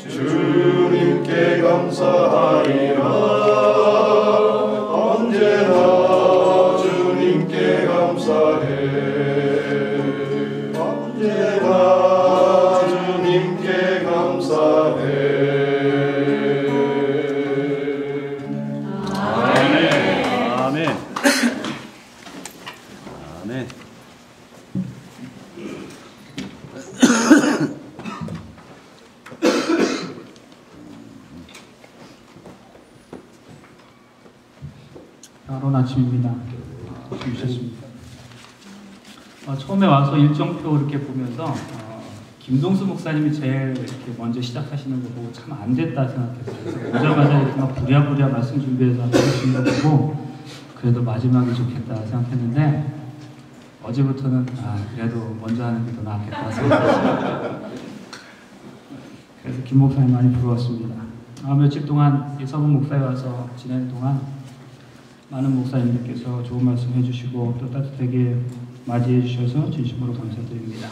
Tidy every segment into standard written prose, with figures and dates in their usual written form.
주님께 감사하리라. 언제나 주님께 감사해. 언제나 주님께 감사해. 바로 아침입니다. 주셨습니다. 처음에 와서 일정표 이렇게 보면서 김동수 목사님이 제일 이렇게 먼저 시작하시는 거 보고 참 안 됐다 생각했어요. 그래서 오자마자 이렇게 막 부랴부랴 말씀 준비해서 하시는 거 보고 그래도 마지막이 좋겠다 생각했는데 어제부터는 그래도 먼저 하는 게 더 낫겠다 생각했어요. 그래서 김 목사님 많이 부러웠습니다. 며칠 동안 이 서분 목사에 와서 지내는 동안 많은 목사님들께서 좋은 말씀 해주시고 또 따뜻하게 맞이해 주셔서 진심으로 감사드립니다.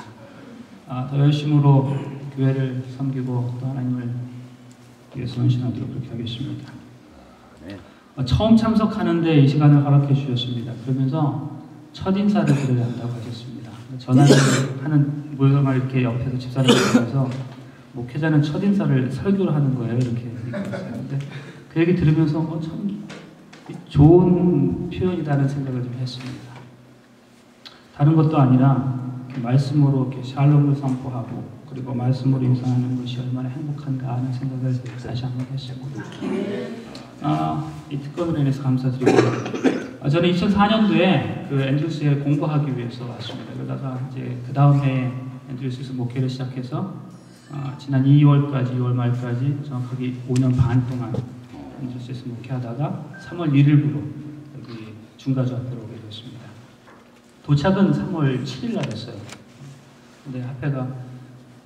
더 열심으로 교회를 섬기고 또 하나님을 위해서 헌신하도록 그렇게 하겠습니다. 처음 참석하는데 이 시간을 허락해 주셨습니다. 그러면서 첫 인사를 드려야 한다고 하셨습니다. 전화를 하는 모여만 이렇게 옆에서 집사님께서 목회자는 첫 인사를 설교를 하는 거예요. 이렇게 얘기했어요. 근데 그 얘기 들으면서 참 좋은 표현이라는 생각을 좀 했습니다. 다른 것도 아니라 말씀으로 이렇게 샬롬을 선포하고 그리고 말씀으로 인사하는 것이 얼마나 행복한가 하는 생각을 다시 한번 했습니다. 이 특권을 인해서 감사드리고 저는 2004년도에 그 앤드루스에 공부하기 위해서 왔습니다. 그러다가 이제 그 다음 해에 앤드루스에서 목회를 시작해서 지난 2월 말까지 정확하게 5년 반 동안 앤드루스에서 목회하다가 3월 1일부로 여기 중가주 앞으로 오게 되었습니다. 도착은 3월 7일 날 했어요. 근데 앞에가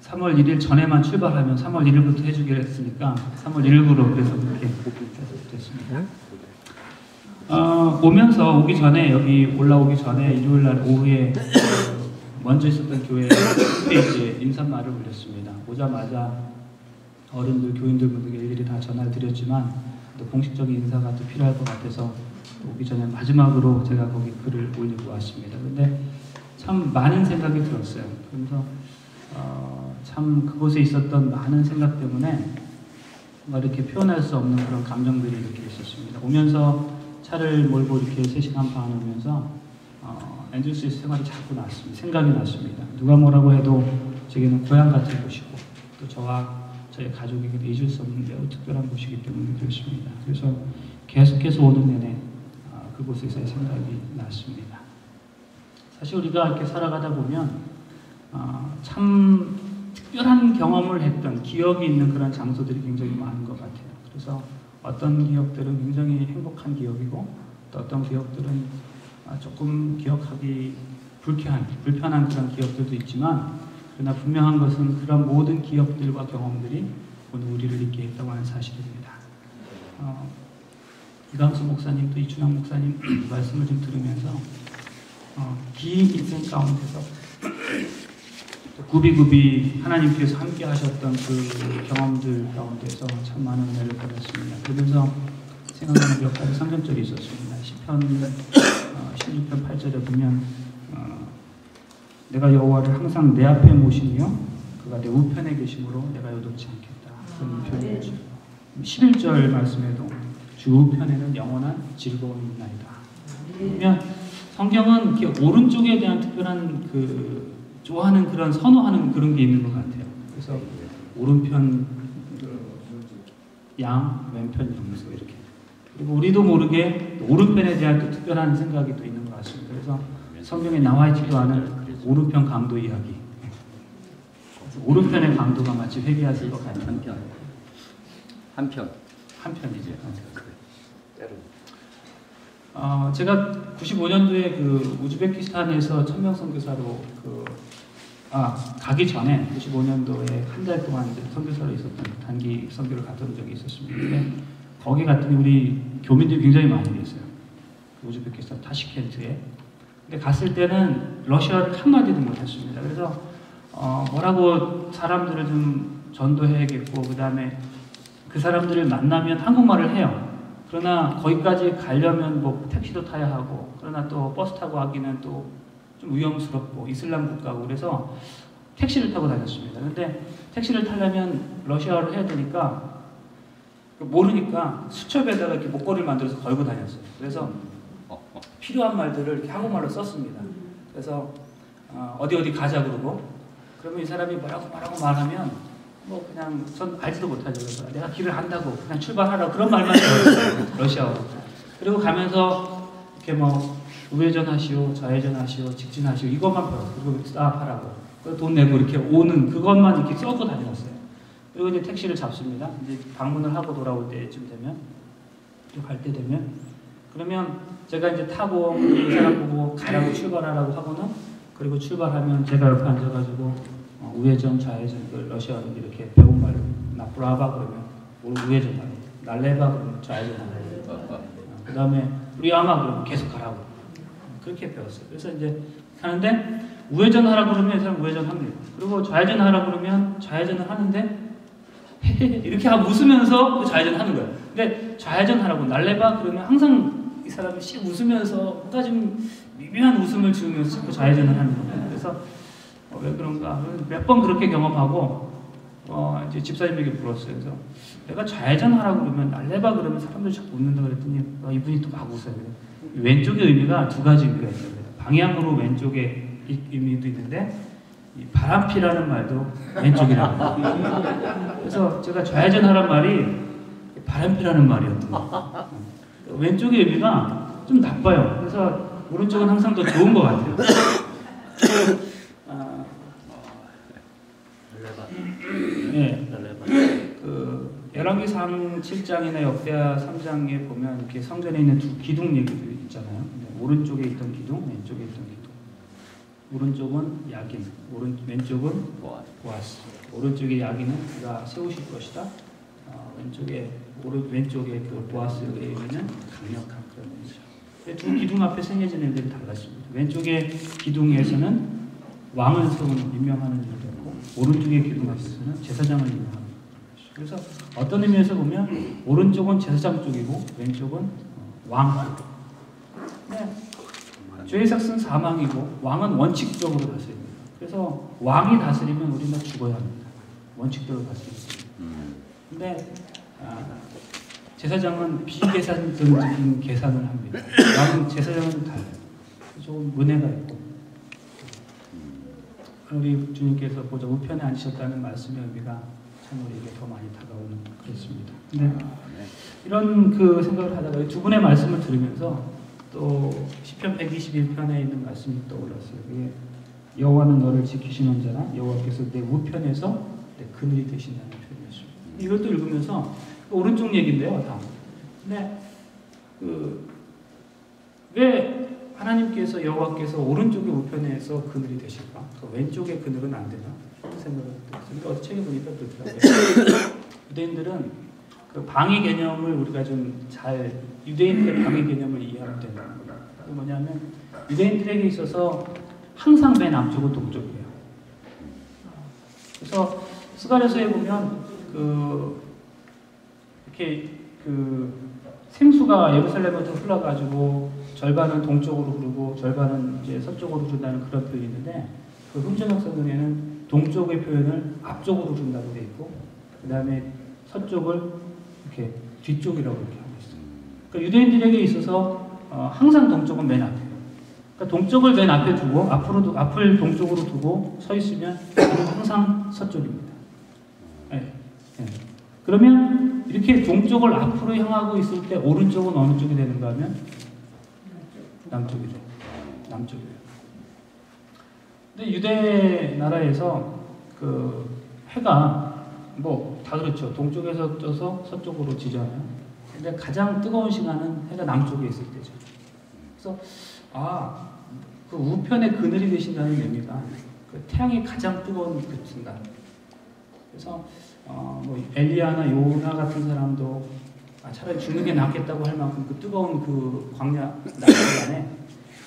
3월 1일 전에만 출발하면 3월 1일부터 해주기로 했으니까 3월 1일부로 그래서 그렇게 됐습니다. 오면서 오기 전에 여기 올라오기 전에 일요일 날 오후에 먼저 있었던 교회에 이제 인사말을 올렸습니다. 오자마자 어른들, 교인들 분들께 일일이 다 전화를 드렸지만 또 공식적인 인사가 또 필요할 것 같아서 오기 전에 마지막으로 제가 거기 글을 올리고 왔습니다. 근데 참 많은 생각이 들었어요. 그래서 참 그곳에 있었던 많은 생각 때문에 뭔가 이렇게 표현할 수 없는 그런 감정들이 이렇게 있었습니다. 오면서 차를 몰고 이렇게 3시간 반 오면서 앤드루스에서 생활이 자꾸 났습니다. 생각이 났습니다. 누가 뭐라고 해도 제게는 고향 같은 곳이고 또 저와 저희 가족에게도 잊을 수 없는 매우 특별한 곳이기 때문에 그렇습니다. 그래서 계속해서 오는 내내 그곳에서의 생각이 났습니다. 사실 우리가 이렇게 살아가다 보면 참 특별한 경험을 했던 기억이 있는 그런 장소들이 굉장히 많은 것 같아요. 그래서 어떤 기억들은 굉장히 행복한 기억이고 또 어떤 기억들은 조금 기억하기 불편한 그런 기억들도 있지만 그러나 분명한 것은 그런 모든 기억들과 경험들이 오늘 우리를 있게 했다고 하는 사실입니다. 이강수 목사님 또 이춘향 목사님 말씀을 좀 들으면서 긴 인생 가운데서 구비구비 하나님께서 함께 하셨던 그 경험들 가운데서 참 많은 은혜를 받았습니다. 그러면서 생각나는 몇 가지 성경절이 있었습니다. 시편 16편 8절에 보면 내가 여호와를 항상 내 앞에 모시며 그가 내 우편에 계심으로 내가 요동치 않겠다. 그런 표현이죠. 11절 말씀에도 주 우편에는 영원한 즐거움이 있나이다. 그러면 성경은 이렇게 오른쪽에 대한 특별한 좋아하는 그런 선호하는 그런 게 있는 것 같아요. 그래서 오른편 양, 왼편 염소 이렇게. 그리고 우리도 모르게 오른편에 대한 또 특별한 생각이 또 있는 것 같습니다. 그래서 성경에 나와 있지도 않은 오른편 강도 이야기. 오른편의 강도가 마치 회개하실 것 같은 한편이죠. 제가 95년도에 그 우즈베키스탄에서 천명 선교사로 가기 전에 95년도에 한 달 동안 선교사로 있었던 단기 선교를 갔던 적이 있었습니다. 근데 거기 갔더니 우리 교민들이 굉장히 많이 계세요. 우즈베키스탄 타시켄트에. 근데 갔을 때는 러시아를 한마디도 못했습니다. 그래서 뭐라고 사람들을 좀 전도해야겠고, 그 다음에 그 사람들을 만나면 한국말을 해요. 그러나 거기까지 가려면 뭐 택시도 타야 하고, 그러나 또 버스 타고 하기는 또 좀 위험스럽고 이슬람 국가고, 그래서 택시를 타고 다녔습니다. 근데 택시를 타려면 러시아어를 해야 되니까 모르니까 수첩에다가 이렇게 목걸이를 만들어서 걸고 다녔어요. 그래서 필요한 말들을 이렇게 한국말로 썼습니다. 그래서 어디 가자 그러고, 그러면 이 사람이 뭐라고 말하면 뭐 그냥 전 알지도 못하죠. 그래서 내가 길을 안다고 그냥 출발하라고 그런 말만 해요. 러시아어로. 그리고 가면서 이렇게 뭐 우회전하시오, 좌회전하시오, 직진하시오 이것만 배웠어요. 그리고 스탑하라고. 돈 내고 이렇게 오는 그것만 이렇게 써고 다녔어요. 그리고 이제 택시를 잡습니다. 이제 방문을 하고 돌아올 때쯤 되면, 갈 때 되면, 그러면 제가 이제 타고 이 사람 보고 가라고 출발하라고 하고는, 그리고 출발하면 제가 옆에 앉아가지고 우회전, 좌회전, 러시아로 이렇게 배운 말로 나프라바 그러면 우회전하고, 날레바 그러면 좌회전하고, 그 다음에 우리아마 그러면 계속 가라고. 그렇게 배웠어요. 그래서 이제 하는데 우회전하라고 그러면 이 사람 우회전합니다. 그리고 좌회전하라고 그러면 좌회전을 하는데 이렇게 웃으면서 좌회전하는 거예요. 근데 좌회전하라고 날레바 그러면 항상 이 사람이 씩 웃으면서 뭔가 좀 미묘한 웃음을 지으면서 자꾸 좌회전을 하는 거예요. 그래서 왜 그런가 몇 번 그렇게 경험하고 이제 집사님에게 물었어요. 그래서 내가 좌회전하라고 그러면 날레바 그러면 사람들이 자꾸 웃는다 그랬더니 이분이 또 막 웃어요. 왼쪽의 의미가 두 가지 의미가 있어요. 방향으로 왼쪽의 의미도 있는데 이 바람피라는 말도 왼쪽이라는 거예요. 그래서 제가 좌회전하라는 말이 바람피라는 말이었던 거예요. 왼쪽의 의미가 좀 나빠요. 그래서 오른쪽은 항상 더 좋은 것 같아요. 네. 열왕기상 7장이나 역대하 3장에 보면 이렇게 성전에 있는 두 기둥 얘기도 있잖아요. 오른쪽에 있던 기둥, 왼쪽에 있던 기둥. 오른쪽은 야긴, 왼쪽은 보아스. 오른쪽의 야긴은 그가 세우실 것이다. 왼쪽에 그 보아스의 의미는 강력한 그런 의미죠. 두 기둥 앞에 생겨진 애들이 달랐습니다. 왼쪽의 기둥에서는 왕을 세우는 임명하는 일도 있고, 오른쪽의 기둥 앞에서는 제사장을 임명하는 거죠. 그래서 어떤 의미에서 보면 오른쪽은 제사장 쪽이고 왼쪽은 왕 쪽. 네. 죄의 삭은 사망이고 왕은 원칙적으로 다스립니다. 그래서 왕이 다스리면 우리는 죽어야 합니다. 원칙대로 다스립니다. 근데 제사장은 비계산적인 계산을 합니다. 왕은 제사장은 좀 달라요. 조금 은혜가 있고, 우리 주님께서 보자 우편에 앉으셨다는 말씀의 의미가 참 우리에게 더 많이 다가오는 그렇습니다. 네. 이런 그 생각을 하다가 두 분의 말씀을 들으면서 또 시편 121편에 있는 말씀이 떠올랐어요. 그게 여호와는 너를 지키시는 자라, 여호와께서 내 우편에서 내 그늘이 되신다는 표현이었습니다. 이걸 또 읽으면서 오른쪽 얘기인데요, 다. 근데 왜 하나님께서 여호와께서 오른쪽의 우편에서 그늘이 되실까? 왼쪽의 그늘은 안 되나? 그런 생각을 했어요. 어디 책에 보니까 그렇더라고요. 유대인들은 그 방위 개념을 우리가 좀 잘 유대인들의 방위 개념을 이해하면 된다는 거예요. 그게 뭐냐면 유대인들에게 있어서 항상 맨 앞쪽은 동쪽이에요. 그래서 스가랴서에 보면 이렇게 생수가 예루살렘부터 흘러가지고 절반은 동쪽으로 흐르고 절반은 이제 서쪽으로 준다는 그런 표현이 있는데, 그 흥전역사전에는 동쪽의 표현을 앞쪽으로 준다고 되어 있고, 그 다음에 서쪽을 이렇게 뒤쪽이라고 이렇게 하고 있어요. 그러니까 유대인들에게 있어서 항상 동쪽은 맨 앞이에요. 그러니까 동쪽을 맨 앞에 두고 앞을 동쪽으로 두고 서 있으면 항상 서쪽입니다. 네. 네. 그러면 이렇게 동쪽을 앞으로 향하고 있을 때 오른쪽은 어느 쪽이 되는가 하면 남쪽이죠. 남쪽이에요. 근데 유대 나라에서 그 해가 뭐 다 그렇죠. 동쪽에서 떠서 서쪽으로 지잖아요. 근데 가장 뜨거운 시간은 해가 남쪽에 있을 때죠. 그래서 그 우편에 그늘이 되신다는 의미가 그 태양이 가장 뜨거운 그 순간. 그래서 뭐 엘리야나 요나 같은 사람도 차라리 죽는 게 낫겠다고 할 만큼 그 뜨거운 그 광야 낮 시간에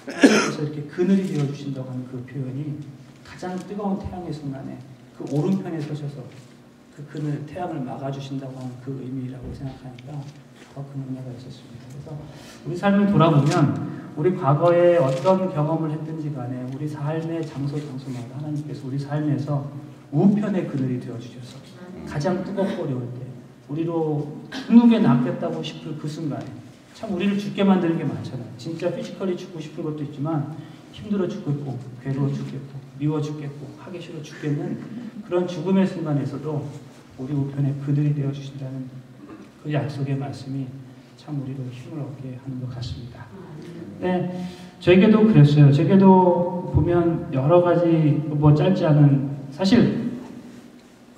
그래서 이렇게 그늘이 되어 주신다고 하는 그 표현이 가장 뜨거운 태양의 순간에 그 오른편에 서셔서 그 그늘 태양을 막아주신다고 하는 그 의미라고 생각하니까 더 큰 은혜가 있었습니다. 그래서 우리 삶을 돌아보면 우리 과거에 어떤 경험을 했든지 간에 우리 삶의 장소마다 하나님께서 우리 삶에서 우편의 그늘이 되어주셔서 가장 뜨겁고 어려울 때 우리로 죽는 낫겠다고 싶을 그 순간에 참 우리를 죽게 만드는 게 많잖아요. 진짜 피지컬리 죽고 싶은 것도 있지만 힘들어 죽겠고 괴로워 죽겠고 미워 죽겠고 하기 싫어 죽겠는 그런 죽음의 순간에서도 우리 우편에 그늘이 되어주신다는 그 약속의 말씀이 참 우리로 힘을 얻게 하는 것 같습니다. 네, 저에게도 그랬어요. 저에게도 보면 여러 가지 뭐 짧지 않은 사실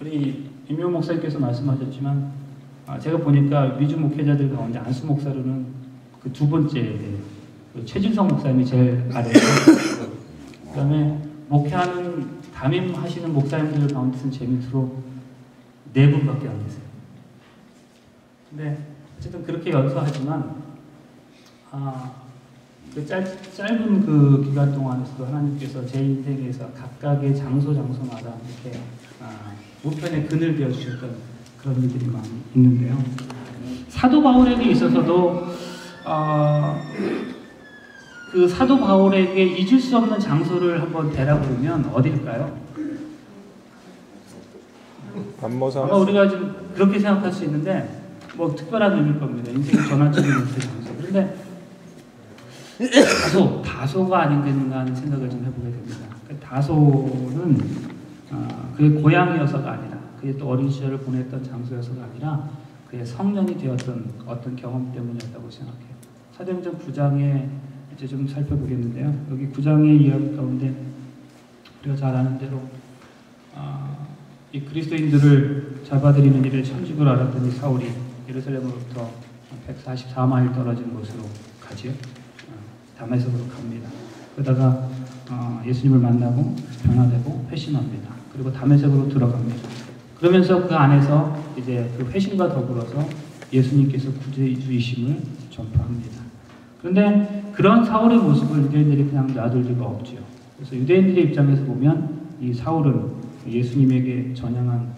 우리 임효 목사님께서 말씀하셨지만 제가 보니까 위주 목회자들 가운데 안수 목사로는 그 두 번째 그 최진성 목사님이 제일 아래에 그 다음에 목회하는 담임하시는 목사님들 가운데서는 제 밑으로 4분밖에 안 계세요. 근데 어쨌든 그렇게 연소하지만 그 짧은 그 기간 동안에서도 하나님께서 제 인생에서 각각의 장소마다 이렇게 우편에 그늘 되어 주셨던 그런 일들이 많이 있는데요. 사도 바울에게 있어서도 그 사도 바울에게 잊을 수 없는 장소를 한번 대라보면 어딜까요? 감모산. 아마 우리가 좀 그렇게 생각할 수 있는데 뭐 특별한 의미일 겁니다. 인생의 전환점이 있는 장소. 그런데 다소가 아닌가 하는 생각을 좀 해보게 됩니다. 다소는 그의 고향이어서가 아니라 그의 또 어린 시절을 보냈던 장소여서가 아니라 그의 성년이 되었던 어떤 경험 때문이었다고 생각해요. 사도행전 9장에 이제 좀 살펴보겠는데요. 여기 9장의 이야기 가운데 우리가 잘 아는 대로 이 그리스도인들을 잡아들이는 일을 천직으로 알았더니 사울이 예루살렘으로부터 144마일 떨어진 곳으로 가지요. 다메섹으로 갑니다. 그러다가 예수님을 만나고 변화되고 회심합니다. 그리고 다메섹으로 들어갑니다. 그러면서 그 안에서 이제 그 회심과 더불어서 예수님께서 구주이심을 전파합니다. 그런데 그런 사울의 모습을 유대인들이 그냥 놔둘 리가 없지요. 그래서 유대인들의 입장에서 보면 이 사울은 예수님에게 전향한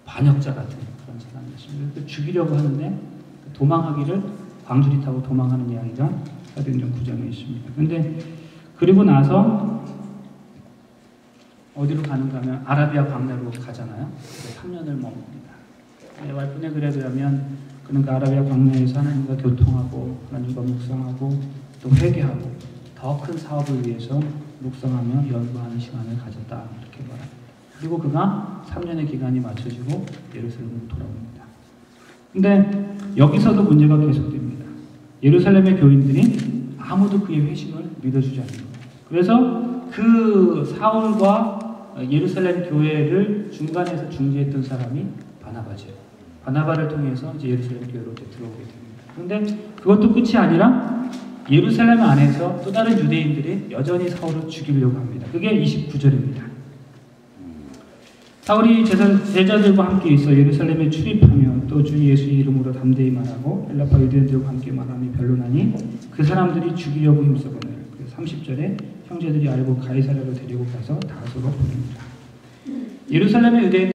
반역자 같은 그런 사람이었습니다. 죽이려고 하는데 도망하기를 광주리 타고 도망하는 이야기가 사도행전 9장에 있습니다. 그런데 그리고 나서 어디로 가는가 하면 아라비아 광야로 가잖아요. 3년을 머뭅니다. 왈분의 글에 의하면 그는 그 아라비아 광야에서 하나님과 교통하고 하나님과 묵상하고 또 회개하고 더 큰 사업을 위해서 묵상하며 연구하는 시간을 가졌다 이렇게 말합니다. 그리고 그가 3년의 기간이 맞춰지고 예루살렘으로 돌아옵니다. 근데 여기서도 문제가 계속됩니다. 예루살렘의 교인들이 아무도 그의 회심을 믿어주지 않는 거예요. 그래서 그 사울과 예루살렘 교회를 중간에서 중재했던 사람이 바나바죠. 바나바를 통해서 이제 예루살렘 교회로 들어오게 됩니다. 그런데 그것도 끝이 아니라 예루살렘 안에서 또 다른 유대인들이 여전히 사울을 죽이려고 합니다. 그게 29절입니다. 사울이 제자들과 함께 있어 예루살렘에 출입하며 또 주 예수의 이름으로 담대히 말하고 헬라파 유대인들과 함께 말함이 변론하니 그 사람들이 죽이려고 힘쓰거늘. 30절에 형제들이 알고 가이사랴로 데리고 가서 다소로 보냅니다. 예루살렘의 유대인